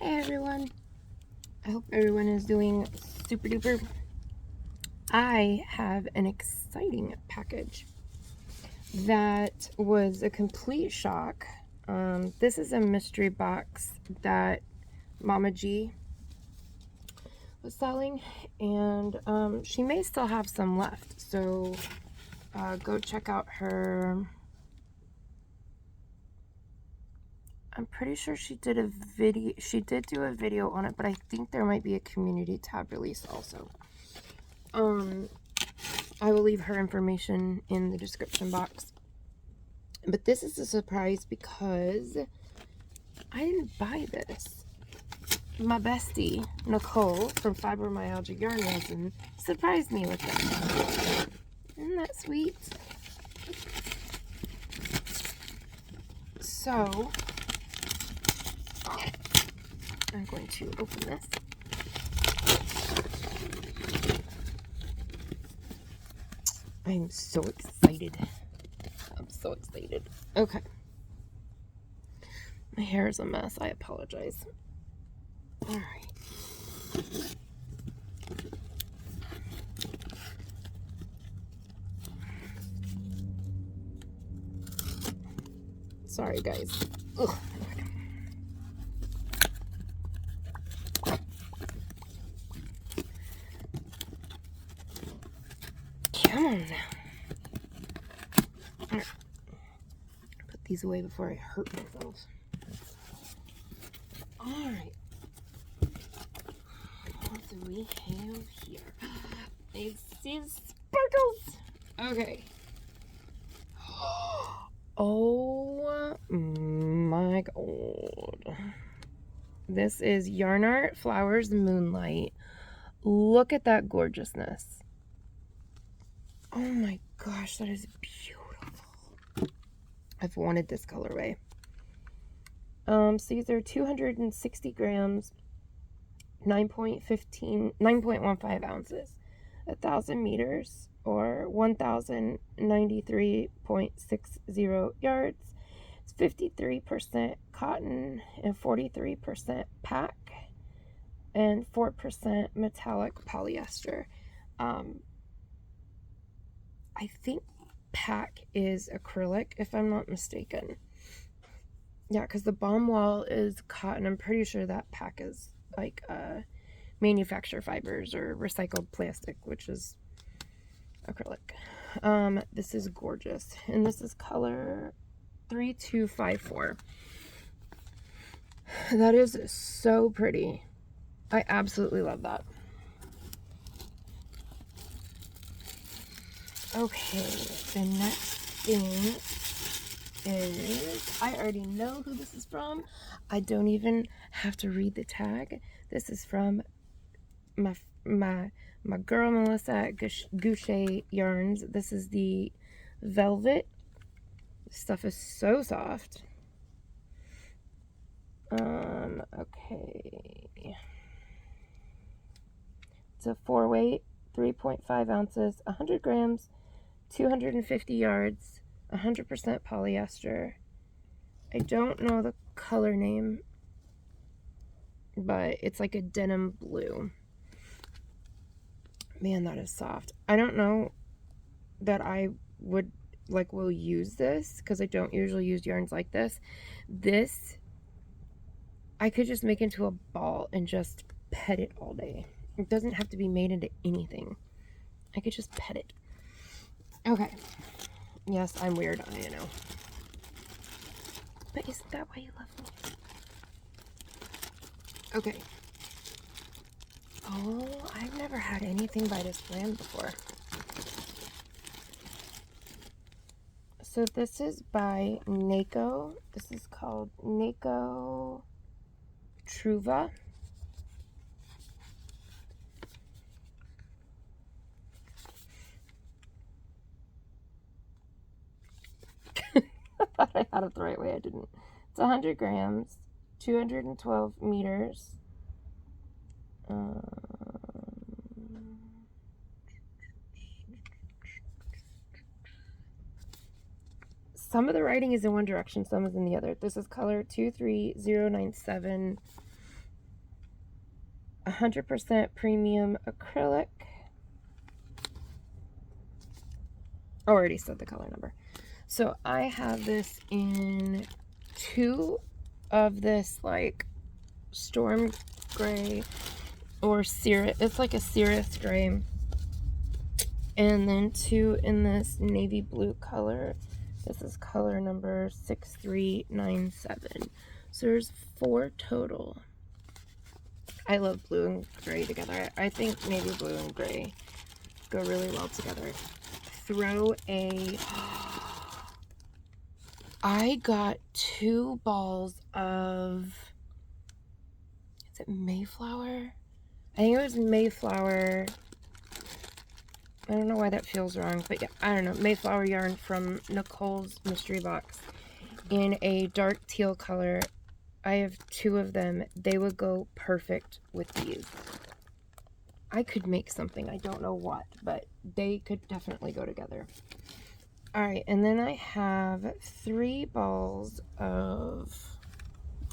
Hey everyone, I hope everyone is doing super duper. I have an exciting package that was a complete shock. This is a mystery box that Mama G was selling, and she may still have some left, so go check out her. I'm pretty sure she did a video. She did do a video on it, but I think there might be a community tab release also. I will leave her information in the description box. But this is a surprise because I didn't buy this. My bestie, Nicole, from Fibromyalgia Yarn Resin, surprised me with this. Isn't that sweet? So, I'm going to open this. I'm so excited. I'm so excited. Okay. My hair is a mess. I apologize. All right. Sorry, guys. Ugh. Come on now. Right. Put these away before I hurt myself. Alright. What do we have here? It says sparkles! Okay. Oh my god. This is Yarn Art Flowers Moonlight. Look at that gorgeousness. Oh my gosh, that is beautiful. I've wanted this colorway. So these are 260 grams, 9.15 ounces, 1,000 meters, or 1,093.60 yards. It's 53% cotton and 43% pack and 4% metallic polyester. I think pack is acrylic, if I'm not mistaken. Yeah, because the bomb wall is cotton. I'm pretty sure that pack is like manufactured fibers or recycled plastic, which is acrylic. This is gorgeous, and this is color 3254. That is so pretty. I absolutely love that. Okay, the next thing is, I already know who this is from. I don't even have to read the tag. This is from my girl Melissa at Goucher Yarns. This is the velvet. This stuff is so soft. Okay. It's a 4-weight, 3.5 ounces, 100 grams, 250 yards, 100% polyester. I don't know the color name, but it's like a denim blue. Man, that is soft. I don't know that I will use this because I don't usually use yarns like this. This, I could just make into a ball and just pet it all day. It doesn't have to be made into anything. I could just pet it. Okay. Yes, I'm weird, I know. But isn't that why you love me? Okay. Oh, I've never had anything by this brand before. So this is by Nako. This is called Nako Truva. I thought I had it the right way. I didn't. It's 100 grams, 212 meters. Some of the writing is in one direction, some is in the other. This is color 23097. 100% premium acrylic. I already said the color number. So I have this in 2 of this like storm gray or Cirrus. It's like a Cirrus gray. And then 2 in this navy blue color. This is color number 6397. So there's 4 total. I love blue and gray together. I think navy blue and gray go really well together. Throw a... I got 2 balls of... Is it Mayflower? I think it was Mayflower. I don't know why that feels wrong, but yeah, I don't know. Mayflower yarn from Nicole's Mystery Box in a dark teal color. I have 2 of them. They would go perfect with these. I could make something. I don't know what, but they could definitely go together. All right, and then I have 3 balls of...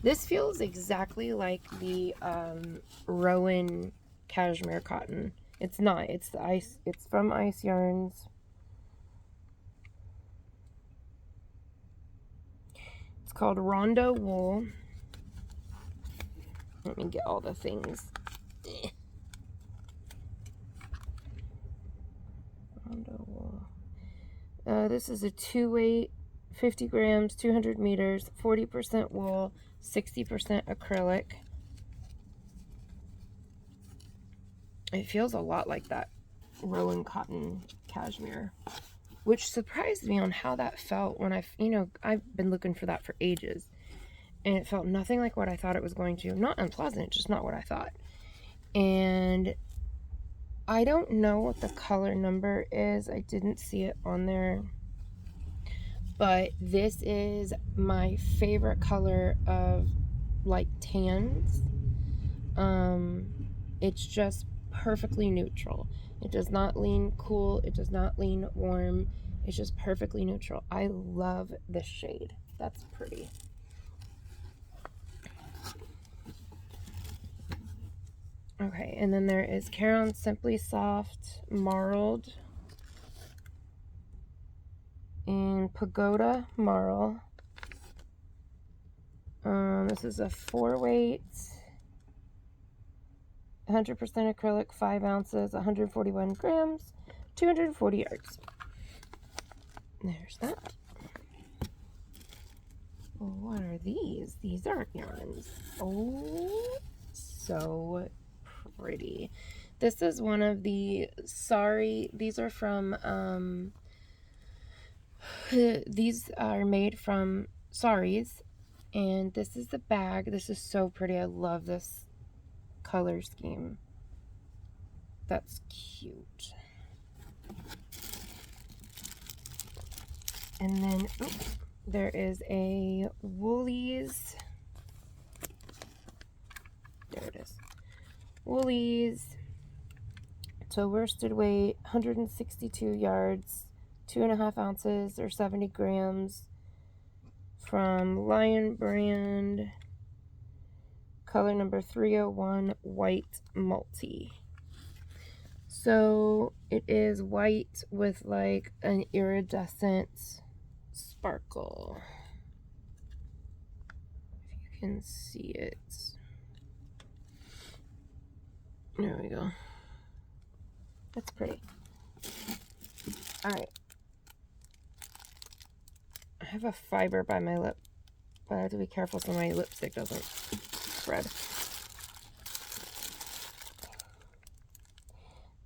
This feels exactly like the Rowan cashmere cotton. It's not. It's the ice. It's from Ice Yarns. It's called Rondo Wool. Let me get all the things. Rondo Wool. This is a 2-weight, 50 grams, 200 meters, 40% wool, 60% acrylic. It feels a lot like that Rowan cotton cashmere, which surprised me on how that felt when I've been looking for that for ages, and it felt nothing like what I thought it was going to. Not unpleasant, just not what I thought. And I don't know what the color number is. I didn't see it on there, but this is my favorite color of like tans. It's just perfectly neutral. It does not lean cool. It does not lean warm. It's just perfectly neutral. I love this shade. That's pretty. Okay, and then there is Caron Simply Soft Marled and Pagoda Marl. This is a 4-weight, 100% acrylic, 5 ounces, 141 grams, 240 yards. There's that. Well, what are these? These aren't yarns. Oh, so pretty. This is one of the Sari. These are from, these are made from Saris. And this is the bag. This is so pretty. I love this color scheme. That's cute. And then, oops, there is a Woolies. There it is. Woolies. So worsted weight, 162 yards, 2.5 ounces or 70 grams. From Lion brand, color number 301, white multi. So it is white with like an iridescent sparkle. If you can see it. There we go. That's pretty. All right. I have a fiber by my lip, but I have to be careful so my lipstick doesn't spread.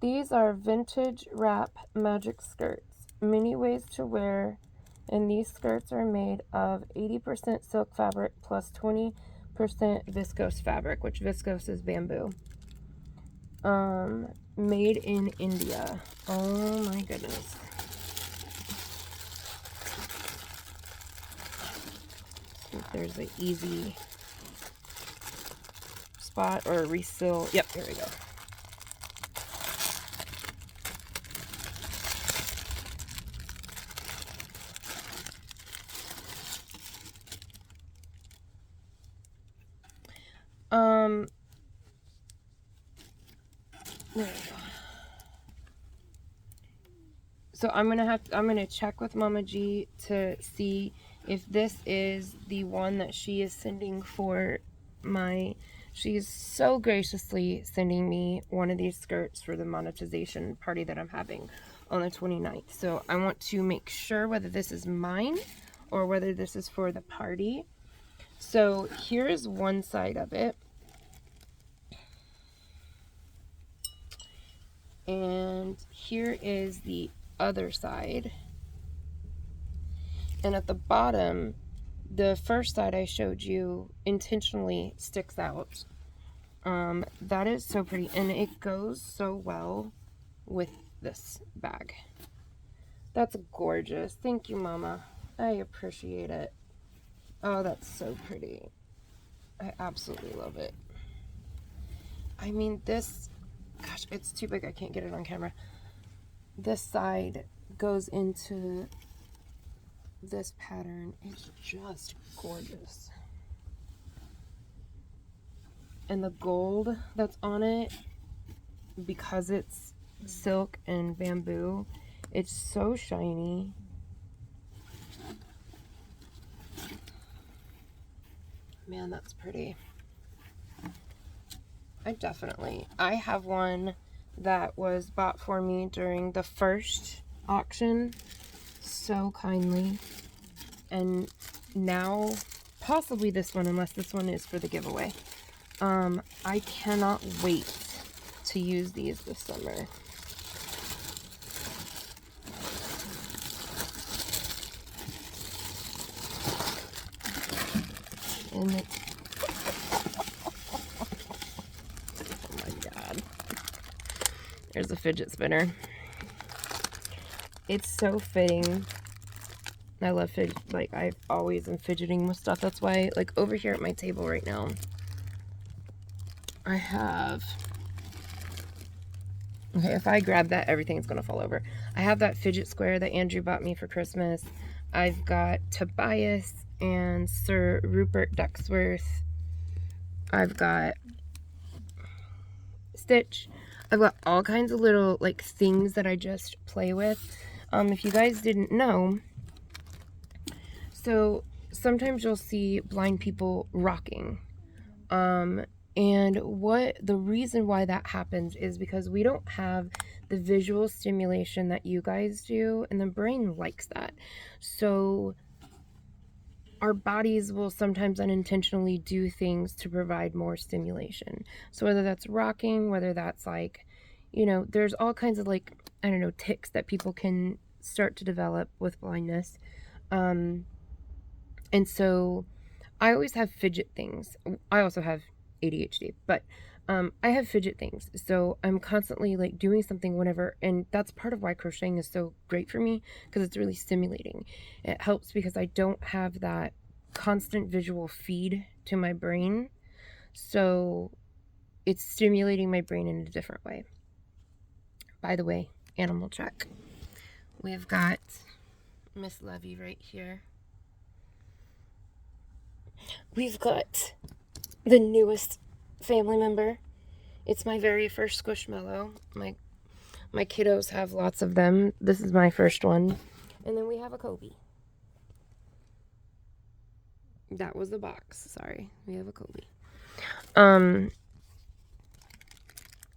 These are Vintage Wrap Magic Skirts. Many ways to wear, and these skirts are made of 80% silk fabric plus 20% viscose fabric, which viscose is bamboo. Made in India. Oh my goodness. There's an easy spot or refill. Yep, here we go. There we go. So I'm gonna check with Mama G to see if this is the one that she is sending for she's so graciously sending me one of these skirts for the monetization party that I'm having on the 29th. So I want to make sure whether this is mine or whether this is for the party. So here's one side of it. And here is the other side. And at the bottom, the first side I showed you intentionally sticks out. That is so pretty, and it goes so well with this bag. That's gorgeous. Thank you, Mama. I appreciate it. Oh, that's so pretty. I absolutely love it. I mean, this, gosh, it's too big. I can't get it on camera. This side goes into this pattern. It's just gorgeous. And the gold that's on it, because it's silk and bamboo, it's so shiny. Man, that's pretty. I have one that was bought for me during the first auction so kindly, and now possibly this one, unless this one is for the giveaway. I cannot wait to use these this summer. And oh my God. There's a fidget spinner. It's so fitting. I love like I've always been fidgeting with stuff. That's why, like, over here at my table right now, I have, okay, if I grab that, everything's gonna fall over. I have that fidget square that Andrew bought me for Christmas. I've got Tobias and Sir Rupert Ducksworth. I've got Stitch. I've got all kinds of little, like, things that I just play with. If you guys didn't know, so sometimes you'll see blind people rocking. And the reason why that happens is because we don't have the visual stimulation that you guys do, and the brain likes that. So our bodies will sometimes unintentionally do things to provide more stimulation. So whether that's rocking, whether that's like, you know, there's all kinds of, like, I don't know, tics that people can start to develop with blindness. And so I always have fidget things. I also have ADHD, but I have fidget things, so I'm constantly, like, doing something whenever, and that's part of why crocheting is so great for me, because it's really stimulating. It helps because I don't have that constant visual feed to my brain, so it's stimulating my brain in a different way. By the way, animal check. We've got Miss Levy right here. We've got the newest family member. It's my very first Squishmallow. My kiddos have lots of them. This is my first one. And then we have a Kobe. That was the box. Sorry. We have a Kobe.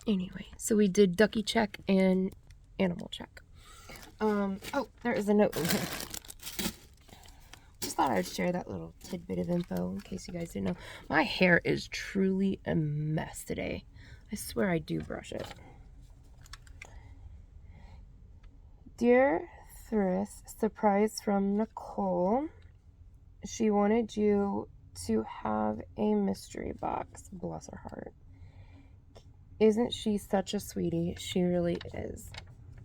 Anyway, so we did ducky check and animal check. Oh, there is a note in here. Just thought I'd share that little tidbit of info in case you guys didn't know. My hair is truly a mess today. I swear I do brush it. Dear Thris, surprise from Nicole. She wanted you to have a mystery box. Bless her heart. Isn't she such a sweetie? She really is.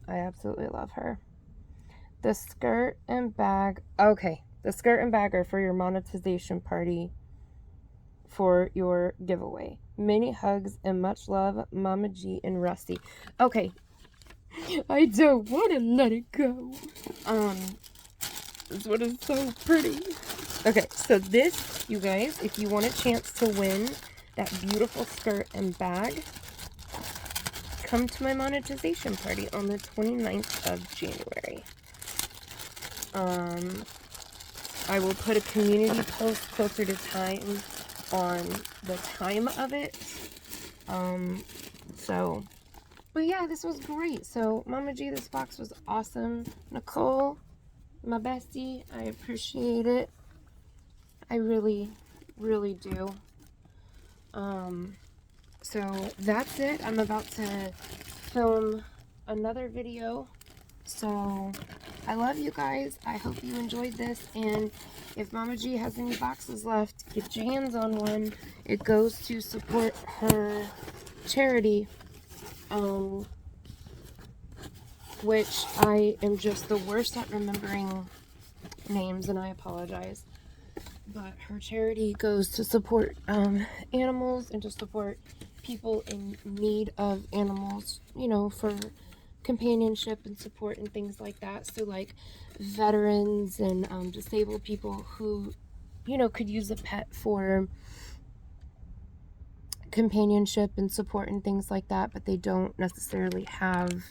I absolutely love her. The skirt and bag. Okay. The skirt and bag are for your monetization party for your giveaway. Many hugs and much love, Mama G and Rusty. Okay. I don't want to let it go. This one is so pretty. Okay, so this, you guys, if you want a chance to win that beautiful skirt and bag, come to my monetization party on the 29th of January. I will put a community post closer to time on the time of it. But yeah, this was great. So, Mama G, this box was awesome. Nicole, my bestie, I appreciate it. I really, really do. So that's it. I'm about to film another video. So I love you guys. I hope you enjoyed this. And if Mama G has any boxes left, get your hands on one. It goes to support her charity, which I am just the worst at remembering names, and I apologize. But her charity goes to support animals and to support people in need of animals, you know, for companionship and support and things like that. So like veterans and disabled people who, you know, could use a pet for companionship and support and things like that, but they don't necessarily have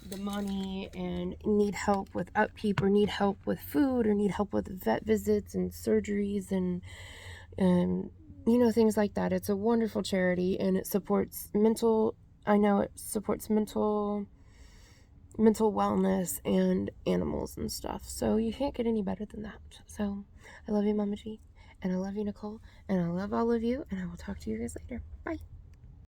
the money and need help with upkeep or need help with food or need help with vet visits and surgeries and you know, things like that. It's a wonderful charity, and it supports mental wellness and animals and stuff. So you can't get any better than that. So I love you, Mama G, and I love you, Nicole, and I love all of you, and I will talk to you guys later. Bye.